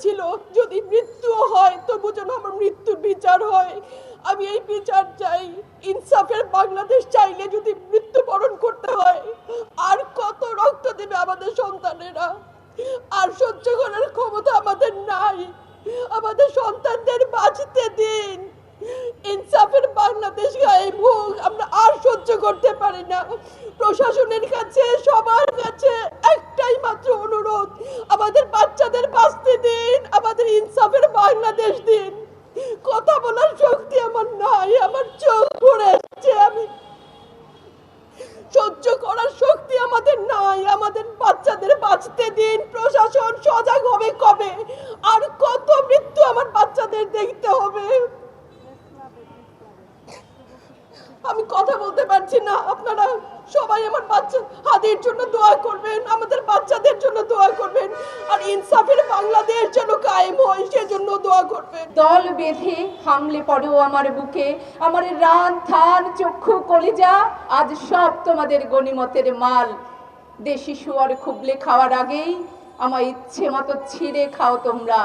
ছিল যদি মৃত্যুও হয় তবু যেন আমার মৃত্যুর বিচার হয়। আমি এই বিচার চাই। ইনসাফের বাংলাদেশ চাইলে যদি মৃত্যুবরণ করতে হয়, আর কত রক্ত দেবে আমাদের সন্তানেরা? আর সহ্য করার ক্ষমতা আমাদের নাই। আমাদের সন্তানদের বাঁচতে দিন। ইনসাফের বাংলাদেশ গায়েব হোক, আমরা আর সহ্য করতে পারি না। প্রশাসনের কাছে, সবার কাছে একটাই মাত্র অনুরোধ, আমাদের বাচ্চাদের বাঁচতে দিন, আমাদের ইনসাফের বাংলাদেশ দিন। কথা বলার শক্তি আমার নাই, আমার চোখ পড়ে আসছে, আমি সহ্য করার শক্তি আমাদের নাই। আমাদের বাচ্চাদের বাঁচতে দিন। প্রশাসন সজাগ হবে কবে? আর কত মৃত্যু আমার বাচ্চাদের দেখতে হবে? আমি কথা বলতে পারছি না। আপনারা সবাই আমার বাচ্চা হাদির জন্য দোয়া করবেন, আমাদের বাচ্চাদের জন্য দোয়া করবেন, আর ইনসাফের বাংলাদেশ যেন কায়েম হয় সেজন্য দোয়া করবেন। দল বেঁধে হামলে পড়েও আমার বুকে, আমার রান থান চক্ষু কলিজা আজ সব তোমাদের গনিমতের মাল। দেশি শুয়ার খুবলে খাওয়ার আগেই আমার ইচ্ছে মতো ছিঁড়ে খাও তোমরা,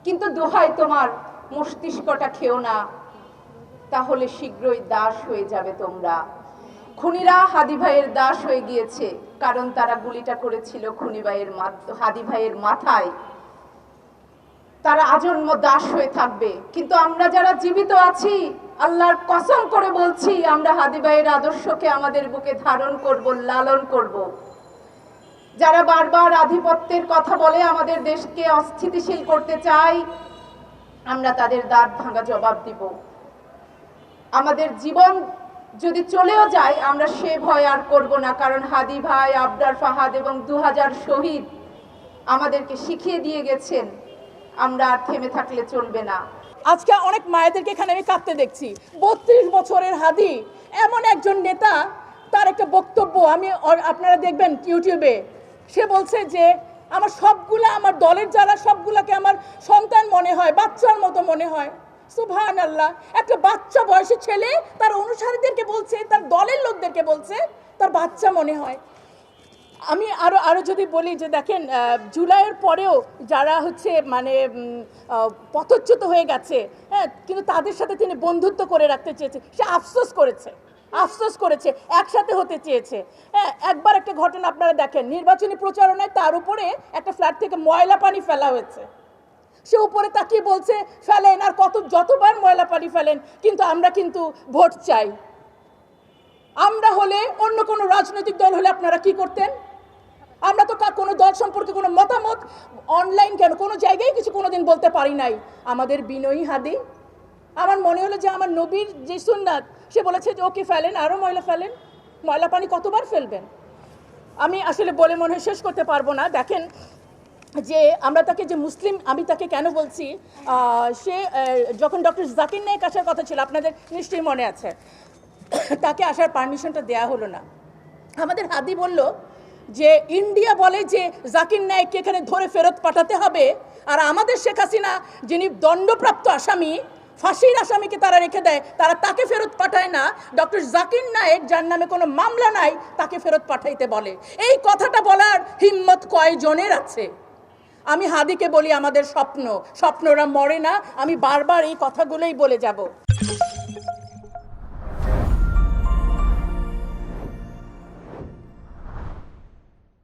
কিন্তু দোহাই তোমার মস্তিষ্কটা খেও না, তাহলে শীঘ্রই দাস হয়ে যাবে তোমরা। খুনিরা হাদি ভাইয়ের দাস হয়ে গিয়েছে, কারণ তারা গুলিটা করেছিল হাদি ভাইয়ের মাথায়। তারা আজন্ম দাস হয়ে থাকবে, কিন্তু আমরা যারা জীবিত আছি আল্লাহর কসম করে বলছি, আমরা হাদি ভাইয়ের আদর্শকে আমাদের বুকে ধারণ করব, লালন করব। যারা বারবার আধিপত্যের কথা বলে আমাদের দেশকে অস্থিতিশীল করতে চায়, আমরা তাদের দাঁত ভাঙা জবাব দিব। আমাদের জীবন যদি চলেও যায় আমরা সে ভয় আর করব না, কারণ হাদি ভাই, আবরার ফাহাদ এবং 2000 শহীদ আমাদেরকে শিখিয়ে দিয়ে গেছেন আমরা আর থেমে থাকলে চলবে না। আজকে অনেক মায়েদেরকে এখানে আমি কাঁদতে দেখছি। 32 বছরের হাদি এমন একজন নেতা, তার একটা বক্তব্য আমি আপনারা দেখবেন ইউটিউবে। সে বলছে যে আমার দলের যারা সবগুলাকে আমার সন্তান মনে হয়, বাচ্চার মতো মনে হয়। সুবহানাল্লাহ, একটা বাচ্চা বয়সী ছেলে তার অনুসারীদেরকে বলছে, তার দলের লোকদেরকে বলছে তার বাচ্চা মনে হয়। আমি আরো যদি বলি যে দেখেন, জুলাইয়ের পরেও যারা হচ্ছে পথচ্যুত হয়ে গেছে, হ্যাঁ, কিন্তু তাদের সাথে তিনি বন্ধুত্ব করে রাখতে চেয়েছে। সে আফসোস করেছে, একসাথে হতে চেয়েছে। হ্যাঁ, একবার একটা ঘটনা আপনারা দেখেন, নির্বাচনী প্রচারণায় তার উপরে একটা ফ্ল্যাট থেকে ময়লা পানি ফেলা হয়েছে। সে উপরে তাকিয়ে বলছে ফেলেন, আর যতবার ময়লা পানি ফেলেন, কিন্তু আমরা ভোট চাই। আমরা হলে, অন্য কোনো রাজনৈতিক দল হলে আপনারা কি করতেন? আমরা তো কোনো দল সম্পর্কে কোনো মতামত অনলাইন কেন কোনো জায়গায় কিছু কোনোদিন বলতে পারি নাই। আমাদের বিনয়ী হাদি, আমার মনে হলো যে আমার নবীর যে সুন্নাত, সে বলেছে যে ওকে ফেলেন, আরও ময়লা ফেলেন। ময়লা পানি কতবার ফেলবেন? আমি আসলে বলে মনে হয় শেষ করতে পারবো না। দেখেন যে আমরা তাকে যে মুসলিম, আমি তাকে কেন বলছি, সে যখন ডক্টর জাকির নায়েক আসার কথা ছিল, আপনাদের নিশ্চয়ই মনে আছে, তাকে আসার পারমিশনটা দেয়া হলো না। আমাদের হাদি বলল যে ইন্ডিয়া বলে যে জাকির নায়েককে এখানে ধরে ফেরত পাঠাতে হবে, আর আমাদের শেখ হাসিনা যিনি দণ্ডপ্রাপ্ত আসামি, ফাঁসির আসামিকে তারা রেখে দেয়, তারা তাকে ফেরত পাঠায় না। ডক্টর জাকির নায়েক, যার নামে কোনো মামলা নাই, তাকে ফেরত পাঠাইতে বলে। এই কথাটা বলার হিম্মত কয়জনের আছে? আমি হাদিকে বলি আমাদের স্বপ্নরা মরে না। আমি বারবার এই কথাগুলোই বলে যাব।